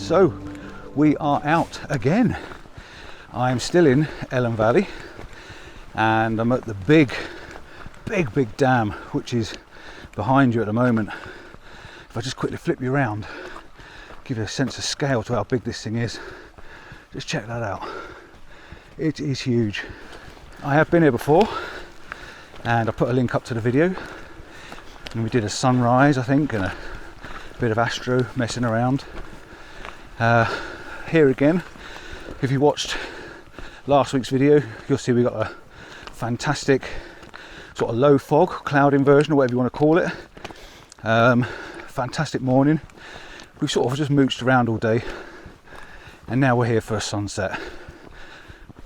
So we are out again. I'm still in Elan Valley and I'm at the big dam which is behind you at the moment. If I just quickly flip you around, give you a sense of scale to how big this thing is, just check that out. It is huge. I have been here before and I put a link up to the video, and we did a sunrise I think and a bit of astro messing around. Here again, if you watched last week's video, you'll see we got a fantastic sort of low fog, cloud inversion or whatever you want to call it. Fantastic morning. We've sort of just mooched around all day and now we're here for a sunset.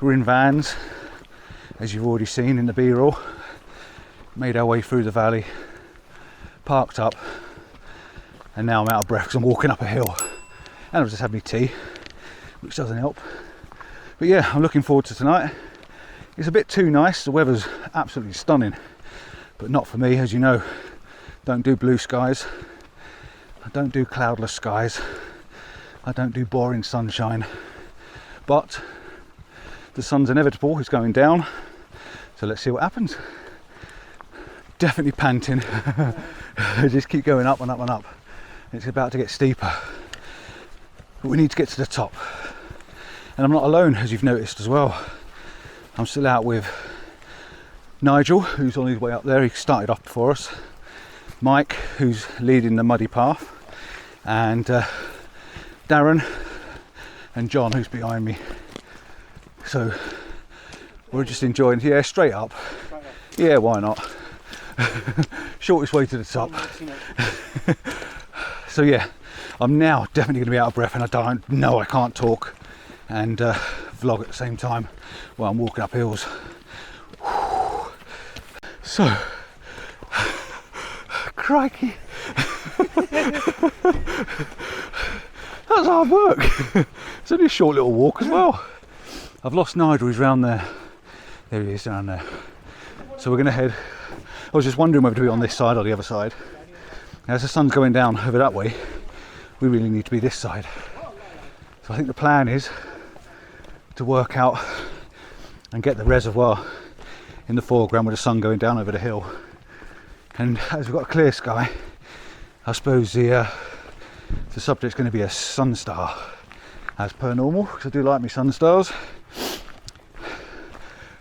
We're in vans, as you've already seen in the B-roll. Made our way through the valley, parked up, and now I'm out of breath because I'm walking up a hill. And I've just had my tea, which doesn't help. But yeah, I'm looking forward to tonight. It's a bit too nice, the weather's absolutely stunning, but not for me, as you know. Don't do blue skies, I don't do cloudless skies, I don't do boring sunshine. But the sun's inevitable, it's going down, so let's see what happens. Definitely panting. Just keep going up and up and up. It's about to get steeper, but we need to get to the top. And I'm not alone, as you've noticed as well. I'm still out with Nigel, who's on his way up there. He started off before us. Mike, who's leading the muddy path, and Darren and John, who's behind me. So we're just enjoying, yeah, straight up. Yeah, why not? Shortest way to the top. So yeah, I'm now definitely going to be out of breath, and I can't talk and vlog at the same time while I'm walking up hills. So, crikey. That's hard work. It's only a short little walk as well. I've lost Nigel, he's round there. There he is, down there. So we're going to head. I was just wondering whether to be on this side or the other side. As the sun's going down over that way, we really need to be this side. So I think the plan is to work out and get the reservoir in the foreground with the sun going down over the hill. And as we've got a clear sky, I suppose the subject's going to be a sun star, as per normal, because I do like me sun stars.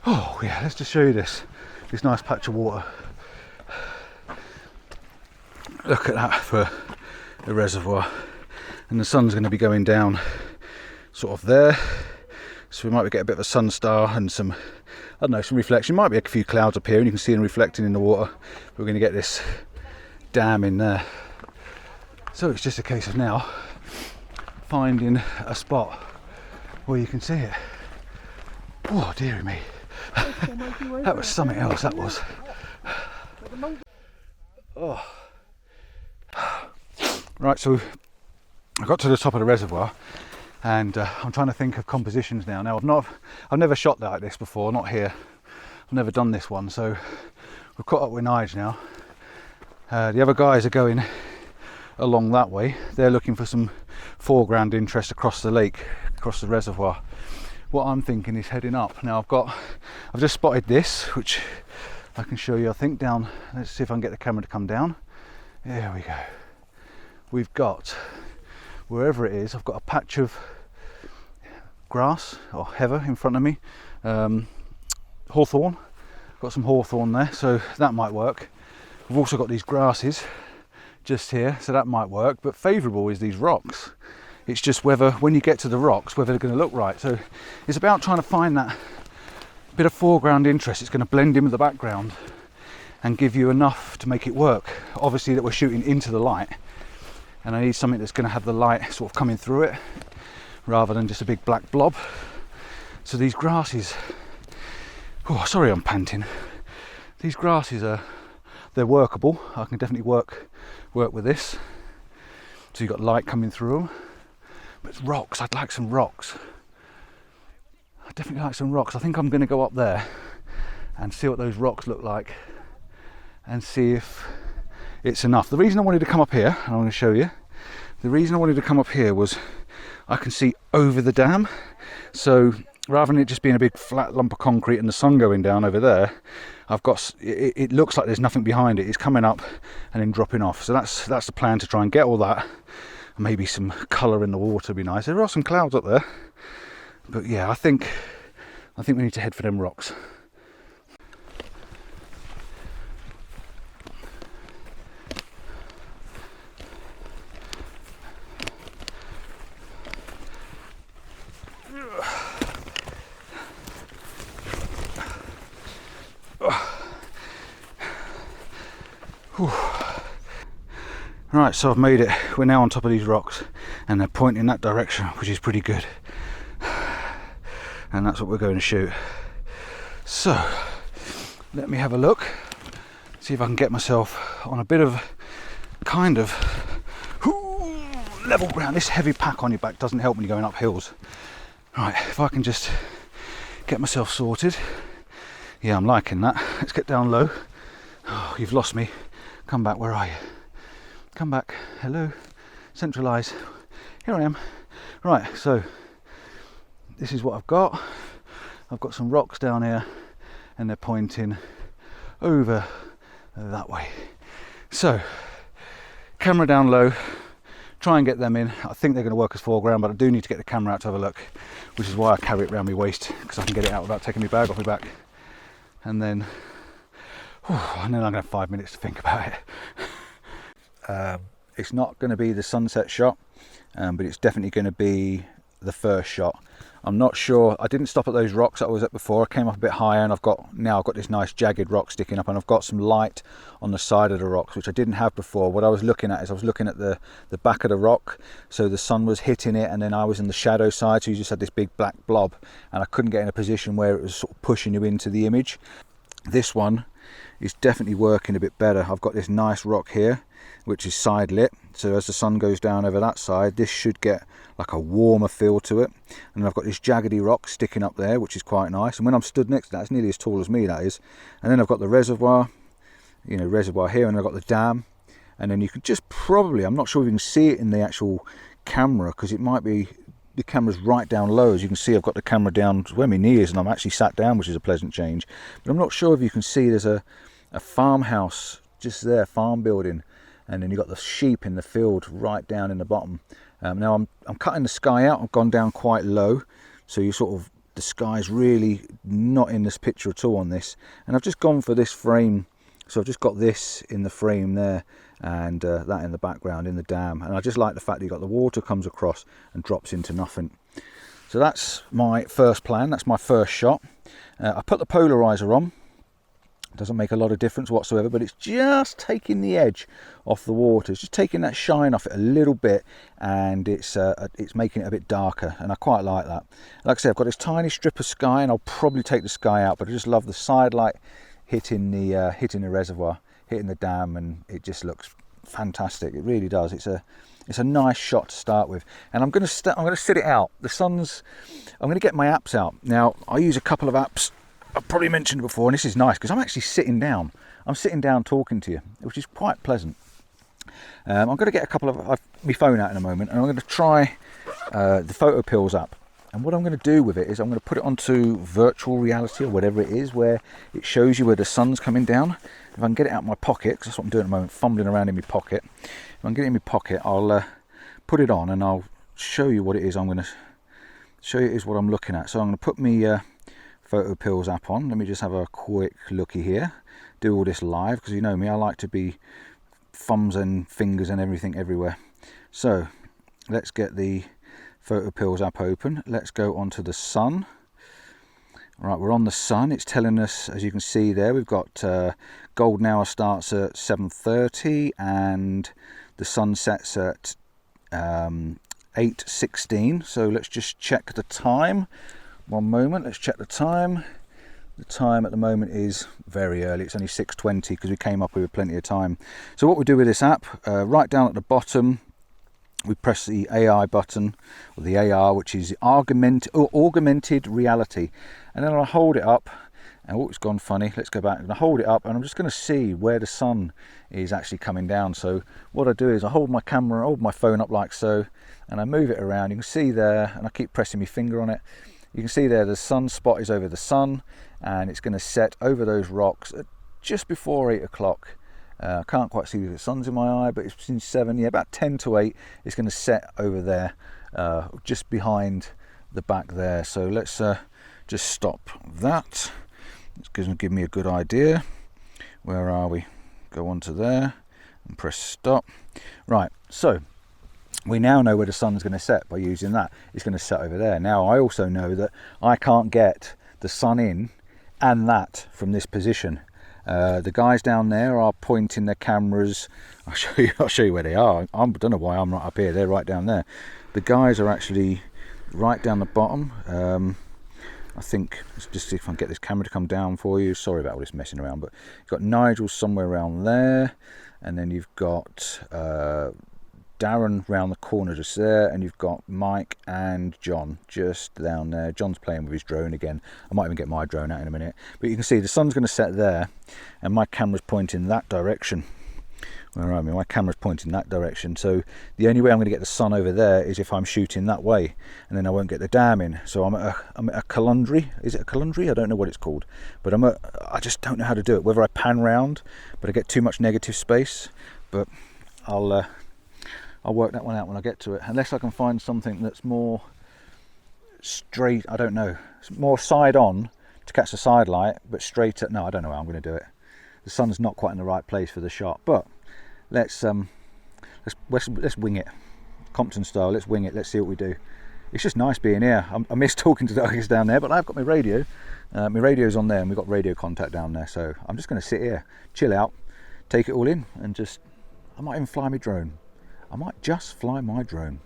Oh yeah, let's just show you this nice patch of water. Look at that for the reservoir, and the sun's going to be going down sort of there, so we might get a bit of a sun star and some, I don't know, some reflection. Might be a few clouds up here and you can see them reflecting in the water. We're going to get this dam in there, so it's just a case of now finding a spot where you can see it. Oh dearie me. That was something else, that was. Oh. Right, so I got to the top of the reservoir and I'm trying to think of compositions now. Now I've never shot like this before, not here. I've never done this one, so we've caught up with Nige now. The other guys are going along that way. They're looking for some foreground interest across the lake, across the reservoir. What I'm thinking is heading up. Now I've just spotted this, which I can show you, I think, down. Let's see if I can get the camera to come down. There we go. We've got, wherever it is, I've got a patch of grass or heather in front of me. Hawthorn, got some hawthorn there, so that might work. We've also got these grasses just here, so that might work. But favourable is these rocks. It's just whether, when you get to the rocks, whether they're going to look right. So it's about trying to find that bit of foreground interest. It's going to blend in with the background and give you enough to make it work. Obviously that we're shooting into the light, and I need something that's going to have the light sort of coming through it rather than just a big black blob. So these grasses, oh sorry I'm panting, these grasses they're workable. I can definitely work with this. So you've got light coming through them. But it's rocks, I'd like some rocks. I definitely like some rocks. I think I'm going to go up there and see what those rocks look like and see if it's enough. The reason I wanted to come up here, and I'm going to show you, the reason I wanted to come up here was I can see over the dam. So rather than it just being a big flat lump of concrete and the sun going down over there, I've got, it looks like there's nothing behind it. It's coming up and then dropping off. So that's the plan, to try and get all that. Maybe some colour in the water would be nice. There are some clouds up there, but yeah, I think we need to head for them rocks. Right, so I've made it. We're now on top of these rocks and they're pointing in that direction, which is pretty good. And that's what we're going to shoot. So let me have a look, see if I can get myself on a bit of kind of level ground. This heavy pack on your back doesn't help when you're going up hills. Right, if I can just get myself sorted. Yeah, I'm liking that. Let's get down low. Oh, you've lost me. Come back, where are you? Come back, hello, centralise. Here I am. Right, so this is what I've got. I've got some rocks down here and they're pointing over that way. So, camera down low, try and get them in. I think they're going to work as foreground, but I do need to get the camera out to have a look, which is why I carry it around my waist, because I can get it out without taking my bag off my back. And then I'm going to have 5 minutes to think about it. It's not going to be the sunset shot, but it's definitely going to be the first shot. I'm not sure. I didn't stop at those rocks that I was at before. I came up a bit higher, and I've got this nice jagged rock sticking up, and I've got some light on the side of the rocks, which I didn't have before. What I was looking at is I was looking at the back of the rock, so the sun was hitting it, and then I was in the shadow side, so you just had this big black blob, and I couldn't get in a position where it was sort of pushing you into the image. This one is definitely working a bit better. I've got this nice rock here, which is side lit, so as the sun goes down over that side, this should get like a warmer feel to it. And then I've got this jaggedy rock sticking up there, which is quite nice, and when I'm stood next to that, it's nearly as tall as me, that is. And then I've got the reservoir, reservoir here, and I've got the dam, and then you can just probably, I'm not sure if you can see it in the actual camera, because it might be, the camera's right down low. As you can see, I've got the camera down to where my knee is, and I'm actually sat down, which is a pleasant change. But I'm not sure if you can see, there's a farmhouse just there, farm building, and then you've got the sheep in the field right down in the bottom. Now I'm cutting the sky out. I've gone down quite low, so you sort of, the sky's really not in this picture at all on this. And I've just gone for this frame, so I've just got this in the frame there, and that in the background in the dam. And I just like the fact that you got the water comes across and drops into nothing. So that's my first plan. That's my first shot. I put the polarizer on. Doesn't make a lot of difference whatsoever, but it's just taking the edge off the water. It's just taking that shine off it a little bit, and it's making it a bit darker, and I quite like that. Like I said, I've got this tiny strip of sky, and I'll probably take the sky out, but I just love the side light hitting the reservoir, hitting the dam, and it just looks fantastic. It really does. It's a nice shot to start with, and I'm going to sit it out. I'm going to get my apps out now. I use a couple of apps I've probably mentioned before, and this is nice because I'm actually sitting down. I'm sitting down talking to you, which is quite pleasant. I'm going to get a couple of my phone out in a moment, and I'm going to try the Photo Pills app. And what I'm going to do with it is I'm going to put it onto virtual reality or whatever it is, where it shows you where the sun's coming down. If I can get it out of my pocket, because that's what I'm doing at the moment, fumbling around in my pocket. If I can get it in my pocket, I'll put it on and I'll show you what it is. I'm going to show you is what I'm looking at. So I'm going to put my Photo Pills app on. Let me just have a quick looky here. Do all this live, because you know me, I like to be thumbs and fingers and everything everywhere. So let's get the Photo Pills app open. Let's go onto the sun. Right, we're on the sun. It's telling us, as you can see there, we've got golden hour starts at 7:30 and the sun sets at 8:16. So let's just check the time. One moment, let's check the time. The time at the moment is very early. It's only 6:20 because we came up with plenty of time. So what we do with this app, right down at the bottom, we press the AI button, or the AR, which is augmented reality. And then I'll hold it up, And oh, it's gone funny. Let's go back. I'm going to hold it up and I'm just going to see where the sun is actually coming down. So what I do is I hold my camera, hold my phone up like so, and I move it around. You can see there, and I keep pressing my finger on it. You can see there the sun spot is over the sun, and it's going to set over those rocks at just before 8 o'clock. I can't quite see the sun's in my eye, but it's between 7, yeah, about 10 to 8. It's going to set over there, just behind the back there. So let's just stop that. It's going to give me a good idea. Where are we? Go on to there and press stop. Right, so we now know where the sun's going to set by using that. It's going to set over there. Now I also know that I can't get the sun in and that from this position. The guys down there are pointing their cameras. I'll show you where they are. I don't know why I'm not up here. They're right down there. The guys are actually right down the bottom. I think, let's just see if I can get this camera to come down for you. Sorry about all this messing around, but you've got Nigel somewhere around there, and then you've got Darren round the corner just there, and you've got Mike and John just down there. John's playing with his drone again. I might even get my drone out in a minute. But you can see the sun's going to set there, and my camera's pointing that direction. Where am I? My camera's pointing that direction. So the only way I'm going to get the sun over there is if I'm shooting that way, and then I won't get the dam in. So I'm at a quandary. Is it a quandary? I don't know what it's called, but I just don't know how to do it. Whether I pan round, but I get too much negative space. But I'll work that one out when I get to it. Unless I can find something that's more straight. I don't know. It's more side on to catch the side light, but straight at. No, I don't know how I'm going to do it. The sun's not quite in the right place for the shot, but let's wing it, Compton style. Let's wing it. Let's see what we do. It's just nice being here. I miss talking to the guys down there, but I've got my radio. My radio's on there, and we've got radio contact down there. So I'm just going to sit here, chill out, take it all in, and just. I might even fly my drone. I might just fly my drone.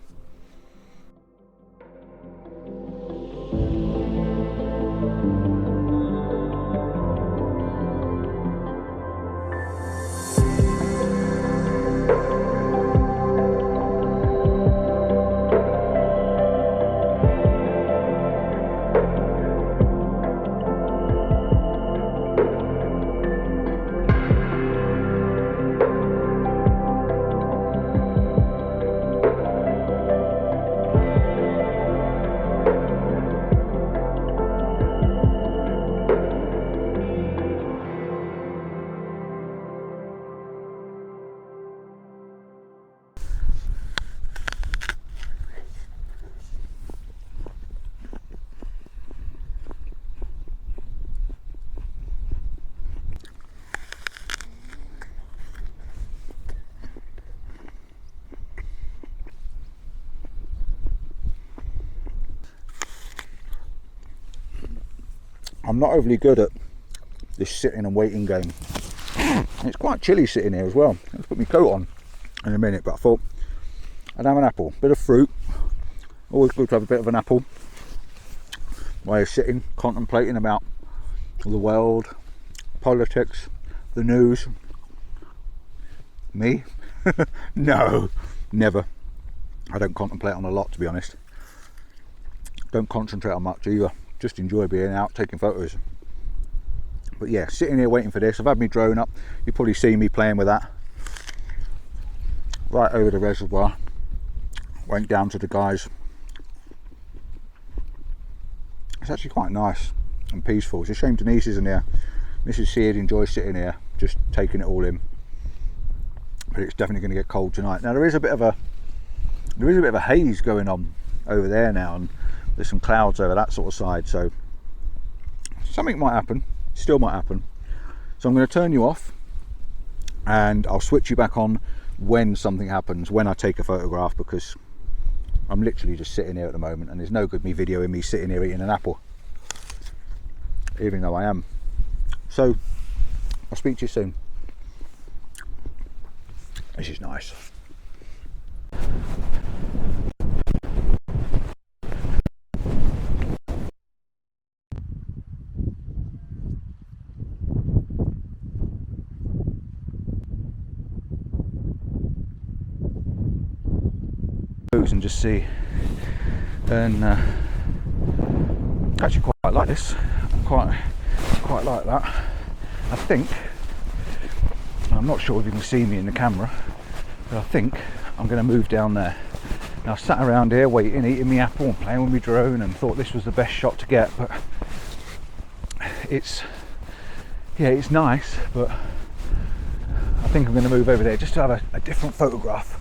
I'm not overly good at this sitting and waiting game. It's quite chilly sitting here as well. Let's put my coat on in a minute, but I thought I'd have an apple, bit of fruit. Always good to have a bit of an apple while you're sitting, contemplating about the world, politics, the news. Me? No, never. I don't contemplate on a lot, to be honest. Don't concentrate on much either. Just enjoy being out, taking photos. But yeah, sitting here waiting for this. I've had my drone up. You've probably seen me playing with that. Right over the reservoir. Went down to the guys. It's actually quite nice and peaceful. It's a shame Denise isn't here. Mrs. Seard enjoys sitting here, just taking it all in. But it's definitely going to get cold tonight. Now there is a bit of a haze going on over there now, and there's some clouds over that sort of side, so something might happen, still might happen. So I'm going to turn you off and I'll switch you back on when something happens, when I take a photograph, because I'm literally just sitting here at the moment and there's no good me videoing me sitting here eating an apple, even though I am. So I'll speak to you soon. This is nice. And just see, and actually quite like this. Quite quite like that. I think, I'm not sure if you can see me in the camera, but I think I'm going to move down there. Now I sat around here waiting, eating my apple and playing with my drone and thought this was the best shot to get, but it's nice, but I think I'm going to move over there just to have a different photograph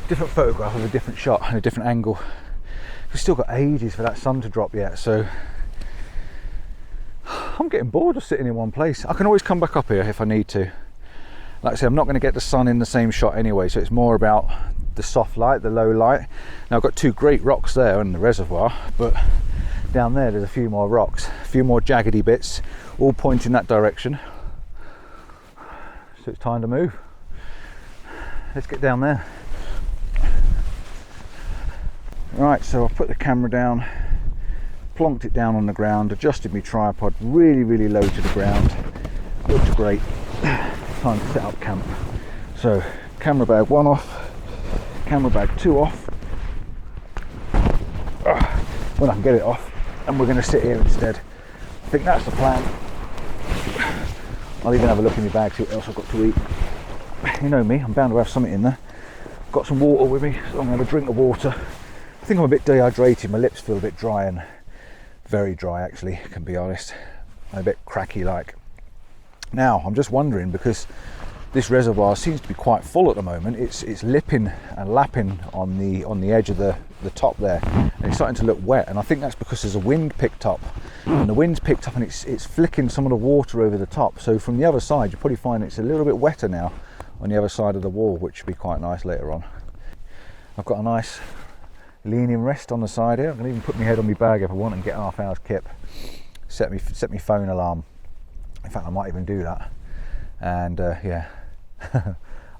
of a different shot and a different angle. We've still got ages for that sun to drop yet, so I'm getting bored of sitting in one place. I can always come back up here if I need to. Like I say, I'm not going to get the sun in the same shot anyway, so it's more about the soft light, the low light. Now I've got two great rocks there in the reservoir, but down there's a few more rocks, a few more jaggedy bits, all pointing that direction. So it's time to move. Let's get down there. Right, so I've put the camera down, plonked it down on the ground, adjusted my tripod really low to the ground. Looks great. Time to set up camp. So camera bag 1 off, camera bag 2 off. When I can get it off, and we're going to sit here instead. I think that's the plan. I'll even have a look in my bag, see what else I've got to eat. You know me, I'm bound to have something in there. Got some water with me, so I'm going to have a drink of water. I think I'm a bit dehydrated, my lips feel a bit dry, and very dry actually, I can be honest. I'm a bit cracky like. Now, I'm just wondering, because this reservoir seems to be quite full at the moment, it's lipping and lapping on the edge of the top there, and it's starting to look wet, and I think that's because there's a wind picked up, and the wind's picked up and it's flicking some of the water over the top. So from the other side you probably find it's a little bit wetter now on the other side of the wall, which should be quite nice later on. I've got a nice leaning rest on the side here. I can even put my head on my bag if I want and get half hour's kip. Set me phone alarm. In fact, I might even do that, and yeah.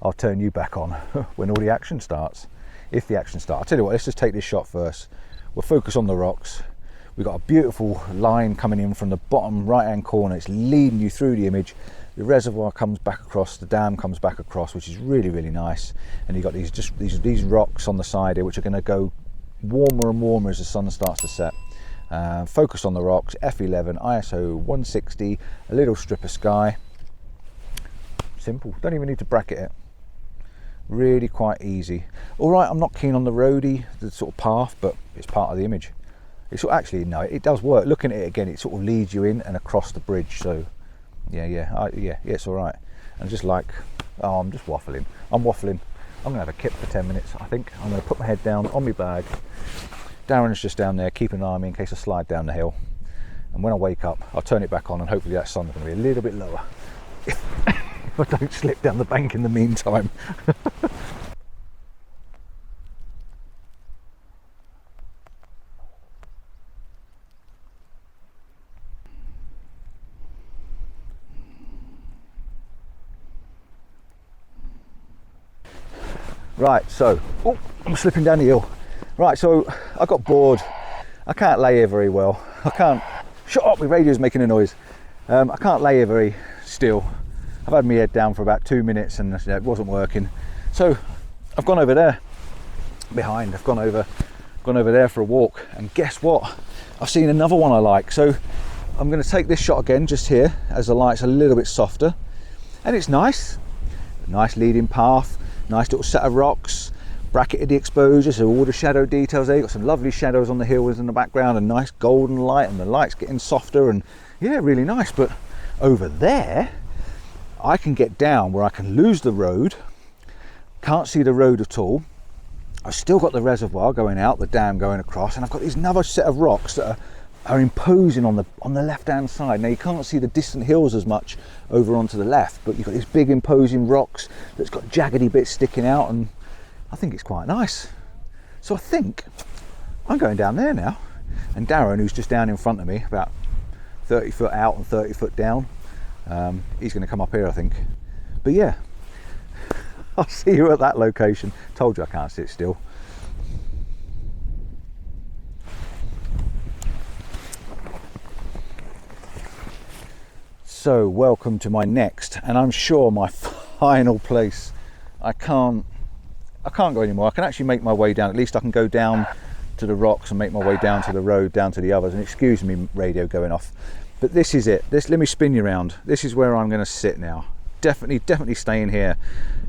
I'll turn you back on when all the action starts, if the action starts. I'll tell you what, let's just take this shot first. We'll focus on the rocks. We've got a beautiful line coming in from the bottom right hand corner. It's leading you through the image. The reservoir comes back across, the dam comes back across, which is really nice. And you've got these rocks on the side here, which are going to go warmer and warmer as the sun starts to set. Focus on the rocks, f11, ISO 160, a little strip of sky. Simple, don't even need to bracket it. Really quite easy. All right, I'm not keen on the roadie, the sort of path, but it's part of the image. It's actually, no, it does work. Looking at it again, it sort of leads you in and across the bridge. So yeah, it's all right. And just like, oh, I'm just waffling. I'm gonna have a kip for 10 minutes. I think I'm gonna put my head down on my bag. Darren's just down there keeping an eye on me in case I slide down the hill. And when I wake up, I'll turn it back on, and hopefully that sun's gonna be a little bit lower. If I don't slip down the bank in the meantime. Right, so, oh, I'm slipping down the hill. Right, so I got bored. I can't lay here very well. I can't, shut up, my radio's making a noise. I can't lay here very still. I've had my head down for about 2 minutes and it wasn't working. So I've gone over there behind. I've gone over there for a walk, and guess what? I've seen another one I like. So I'm going to take this shot again just here as the light's a little bit softer, and it's nice. Nice leading path, nice little set of rocks, bracketed the exposure, so all the shadow details there. You've got some lovely shadows on the hills in the background, a nice golden light, and the light's getting softer, and yeah, really nice. But over there I can get down where I can lose the road, can't see the road at all. I've still got the reservoir going out, the dam going across, and I've got another set of rocks that are imposing on the left hand side. Now you can't see the distant hills as much over onto the left, but you've got these big imposing rocks that's got jaggedy bits sticking out, and I think it's quite nice. So I think I'm going down there now, and Darren, who's just down in front of me, about 30 foot out and 30 foot down, he's going to come up here I think. But yeah, I'll see you at that location. Told you I can't sit still. So welcome to my next, and I'm sure my final place. I can't go anymore. I can actually make my way down. At least I can go down to the rocks and make my way down to the road, down to the others. And excuse me, radio going off. But this is it. Let me spin you around. This is where I'm going to sit now. Definitely staying here.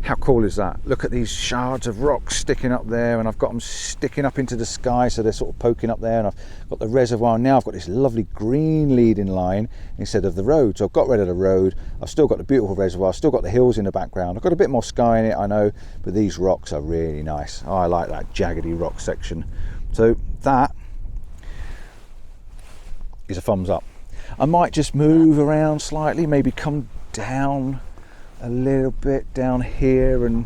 How cool is that? Look at these shards of rock sticking up there, and I've got them sticking up into the sky, so they're sort of poking up there, and I've got the reservoir, and now I've got this lovely green leading line instead of the road. So I've got rid of the road, I've still got the beautiful reservoir, I've still got the hills in the background, I've got a bit more sky in it, I know, but these rocks are really nice. Oh, I like that jaggedy rock section. So that is a thumbs up. I might just move around slightly, maybe come down a little bit down here, and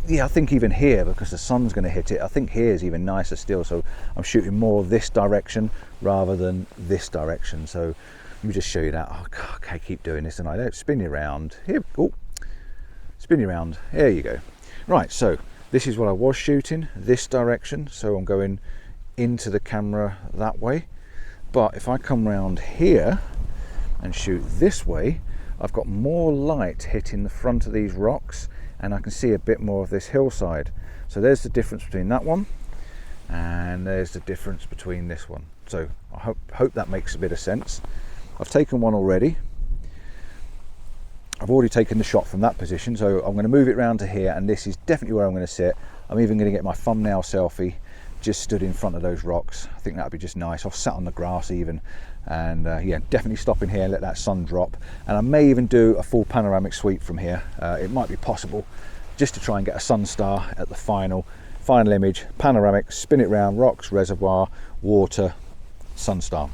yeah, I think even here, because the sun's going to hit it, I think here is even nicer still, so I'm shooting more this direction rather than this direction. So let me just show you that. Oh God, okay, keep doing this, and I don't spin you around here. Oh, spin you around, there you go. Right, so this is what I was shooting, this direction, so I'm going into the camera that way. But if I come round here and shoot this way, I've got more light hitting the front of these rocks, and I can see a bit more of this hillside. So there's the difference between that one, and there's the difference between this one. So I hope that makes a bit of sense. I've taken one already. I've already taken the shot from that position, so I'm going to move it round to here, and this is definitely where I'm going to sit. I'm even going to get my thumbnail selfie just stood in front of those rocks. I think that would be just nice. I've sat on the grass even, and yeah, definitely stop in here and let that sun drop. And I may even do a full panoramic sweep from here. It might be possible, just to try and get a sun star at the final image. Panoramic, spin it round, rocks, reservoir, water, sun star.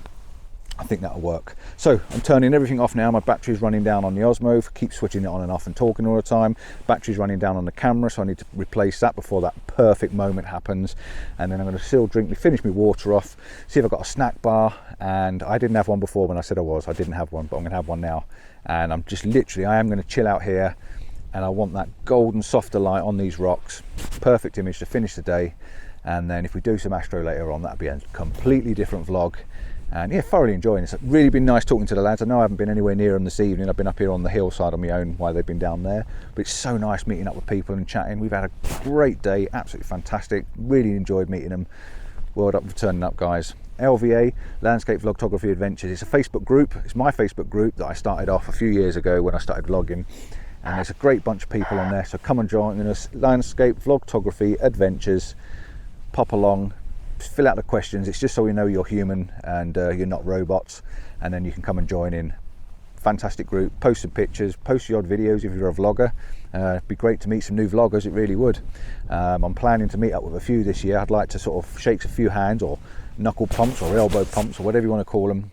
I think that'll work. So I'm turning everything off now. My battery's running down on the Osmo. Keep switching it on and off and talking all the time. Battery's running down on the camera, so I need to replace that before that perfect moment happens. And then I'm going to still finish my water off, see if I've got a snack bar. And I didn't have one before when I said I didn't have one, but I'm going to have one now. And I'm just literally, I am going to chill out here, and I want that golden softer light on these rocks. Perfect image to finish the day. And then if we do some astro later on, that'll be a completely different vlog. And yeah, thoroughly enjoying it. It's really been nice talking to the lads. I know I haven't been anywhere near them this evening. I've been up here on the hillside on my own while they've been down there. But it's so nice meeting up with people and chatting. We've had a great day, absolutely fantastic. Really enjoyed meeting them. World up for turning up, guys. LVA, Landscape Vlogtography Adventures. It's a Facebook group. It's my Facebook group that I started off a few years ago when I started vlogging. And there's a great bunch of people on there. So come and join us. Landscape Vlogtography Adventures. Pop along. Fill out the questions. It's just so we know you're human and you're not robots, and then you can come and join in. Fantastic group. Post some pictures, post the odd videos if you're a vlogger. It'd be great to meet some new vloggers, it really would. I'm planning to meet up with a few this year. I'd like to sort of shake a few hands, or knuckle pumps, or elbow pumps, or whatever you want to call them.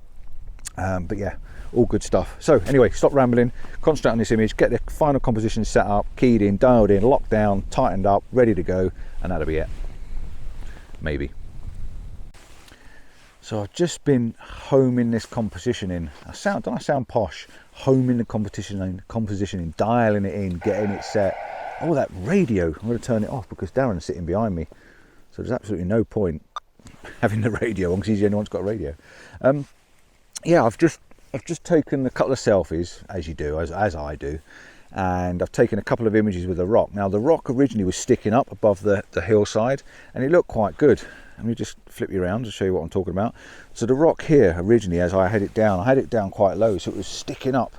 But yeah, all good stuff. So anyway, stop rambling, concentrate on this image, get the final composition set up, keyed in, dialed in, locked down, tightened up, ready to go, and that'll be it. Maybe. So I've just been homing this composition in. Don't I sound posh? Homing the composition in, dialing it in, getting it set. Oh, that radio! I'm going to turn it off because Darren's sitting behind me, so there's absolutely no point having the radio on because he's the only one who's got a radio. Yeah, I've just taken a couple of selfies, as you do, as I do, and I've taken a couple of images with the rock. Now the rock originally was sticking up above the hillside, and it looked quite good. Let me just flip you around to show you what I'm talking about. So the rock here originally, as I had it down quite low, so it was sticking up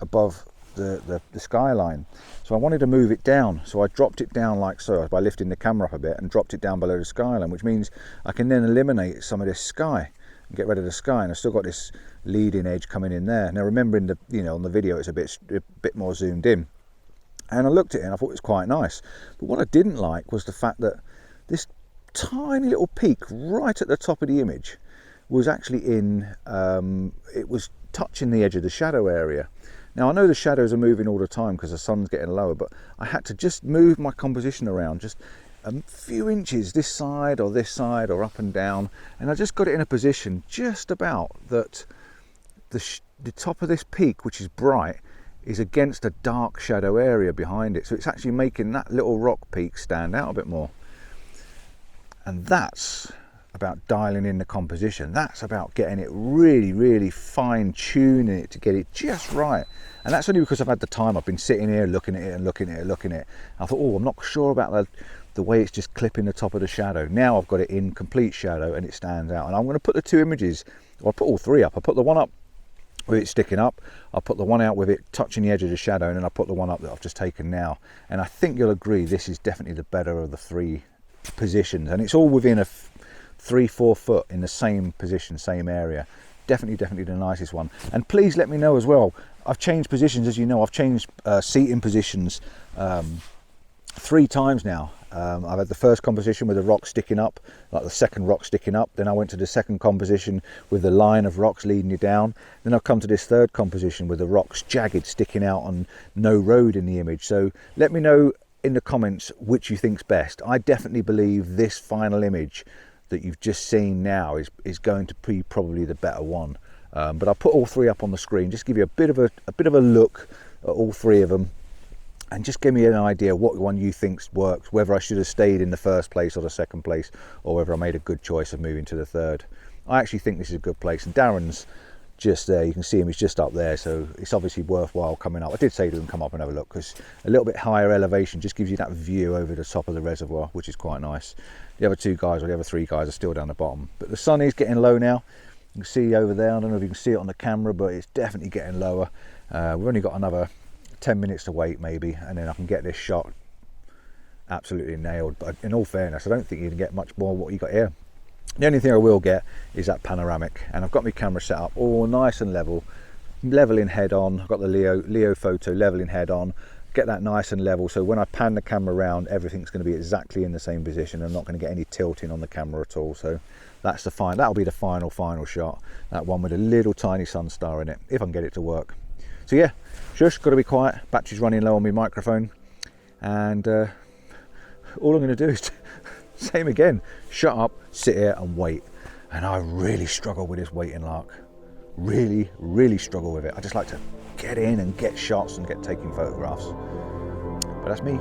above the skyline. So I wanted to move it down, so I dropped it down like so by lifting the camera up a bit and dropped it down below the skyline, which means I can then eliminate some of this sky and get rid of the sky, and I've still got this leading edge coming in there. Now remembering on the video it's a bit more zoomed in, and I looked at it and I thought it was quite nice. But what I didn't like was the fact that this tiny little peak right at the top of the image was actually it was touching the edge of the shadow area. Now I know the shadows are moving all the time because the sun's getting lower, but I had to just move my composition around just a few inches this side or up and down, and I just got it in a position just about that the top of this peak, which is bright, is against a dark shadow area behind it, so it's actually making that little rock peak stand out a bit more. And that's about dialing in the composition. That's about getting it really, really fine tuning it to get it just right. And that's only because I've had the time. I've been sitting here looking at it and looking at it. I thought, oh, I'm not sure about the way it's just clipping the top of the shadow. Now I've got it in complete shadow and it stands out. And I'm going to put the two images, or I'll put all three up. I'll put the one up with it sticking up. I'll put the one out with it touching the edge of the shadow, and then I'll put the one up that I've just taken now. And I think you'll agree this is definitely the better of the three positions, and it's all within a 3-4 foot in the same position, same area. Definitely the nicest one. And please let me know as well, I've changed positions, as you know. I've changed seating positions 3 times now. I've had the first composition with the rock sticking up, like the second rock sticking up. Then I went to the second composition with the line of rocks leading you down. Then I've come to this third composition with the rocks jagged, sticking out on no road in the image. So let me know in the comments which you think's best. I definitely believe this final image that you've just seen now is going to be probably the better one. But I'll put all 3 up on the screen, just give you a bit of a look at all 3 of them, and just give me an idea what one you think works, whether I should have stayed in the first place or the second place, or whether I made a good choice of moving to the third. I actually think this is a good place, and Darren's just there. You can see him, he's just up there, so it's obviously worthwhile coming up. I did say to him come up and have a look, because a little bit higher elevation just gives you that view over the top of the reservoir, which is quite nice. The other 2 guys, or the other 3 guys, are still down the bottom, but the sun is getting low now. You can see over there, I don't know if you can see it on the camera, but it's definitely getting lower. We've only got another 10 minutes to wait maybe, and then I can get this shot absolutely nailed. But in all fairness, I don't think you can get much more what you got here. The only thing I will get is that panoramic, and I've got my camera set up all nice and leveling head on. I've got the Leo photo leveling head on, get that nice and level, so when I pan the camera around, everything's going to be exactly in the same position. I'm not going to get any tilting on the camera at all. So that's that'll be the final shot, that one with a little tiny sun star in it, if I can get it to work. So yeah, shush, got to be quiet, battery's running low on my microphone, and all I'm going to do is same again, shut up, sit here and wait. And I really struggle with this waiting lark, really struggle with it. I just like to get in and get shots and get taking photographs, but that's me.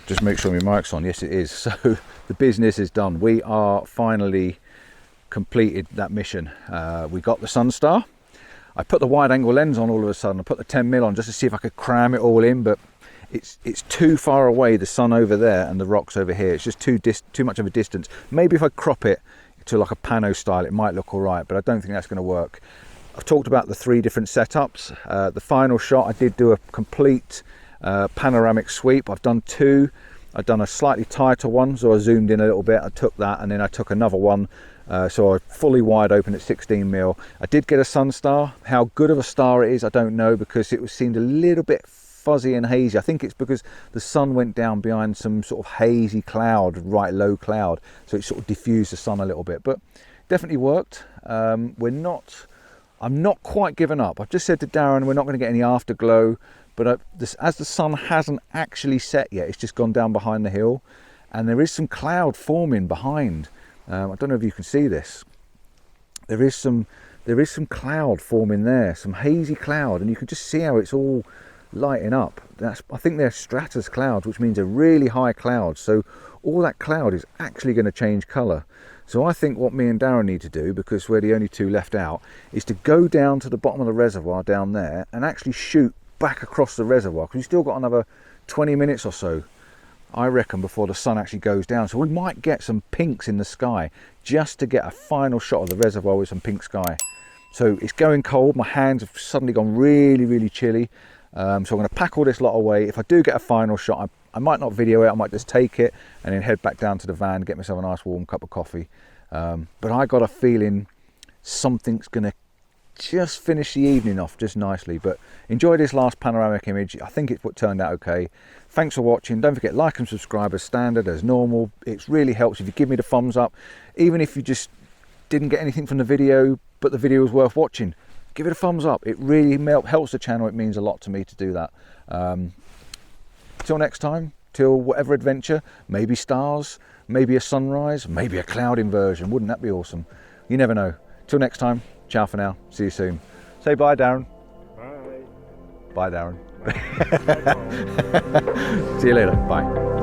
Just make sure my mic's on. Yes, it is. So the business is done. We are finally completed that mission. We got the Sunstar. I put the wide angle lens on all of a sudden. I put the 10mm on just to see if I could cram it all in, but it's too far away, the sun over there and the rocks over here. It's just too much of a distance. Maybe if I crop it to like a pano style, it might look all right, but I don't think that's going to work. I've talked about the 3 different setups. The final shot, I did do a complete panoramic sweep. I've done 2. I've done a slightly tighter one, so I zoomed in a little bit. I took that, and then I took another one, so I fully wide open at 16mm. I did get a Sunstar. How good of a star it is, I don't know, because it seemed a little bit fuzzy and hazy. I think it's because the sun went down behind some sort of hazy cloud, right low cloud, so it sort of diffused the sun a little bit, but definitely worked. I'm not quite given up. I've just said to Darren we're not going to get any afterglow, but as the sun hasn't actually set yet, it's just gone down behind the hill, and there is some cloud forming behind. I don't know if you can see this. There is some cloud forming there, some hazy cloud, and you can just see how it's all lighting up. I think they're stratus clouds, which means a really high cloud. So all that cloud is actually going to change colour. So I think what me and Darren need to do, because we're the only 2 left out, is to go down to the bottom of the reservoir down there and actually shoot back across the reservoir, because we've still got another 20 minutes or so, I reckon, before the sun actually goes down. So we might get some pinks in the sky, just to get a final shot of the reservoir with some pink sky. So it's going cold. My hands have suddenly gone really chilly. So I'm going to pack all this lot away. If I do get a final shot, I might not video it, I might just take it and then head back down to the van, get myself a nice warm cup of coffee. But I got a feeling something's gonna just finish the evening off just nicely. But enjoy this last panoramic image. I think it turned out okay. Thanks for watching. Don't forget, like and subscribe as standard, as normal. It really helps if you give me the thumbs up. Even if you just didn't get anything from the video, but the video was worth watching, give it a thumbs up. It really helps the channel. It means a lot to me to do that. Till next time, till whatever adventure, maybe stars, maybe a sunrise, maybe a cloud inversion. Wouldn't that be awesome? You never know. Till next time, ciao for now. See you soon. Say bye, Darren. Bye. Bye, Darren. Bye. See you later. Bye.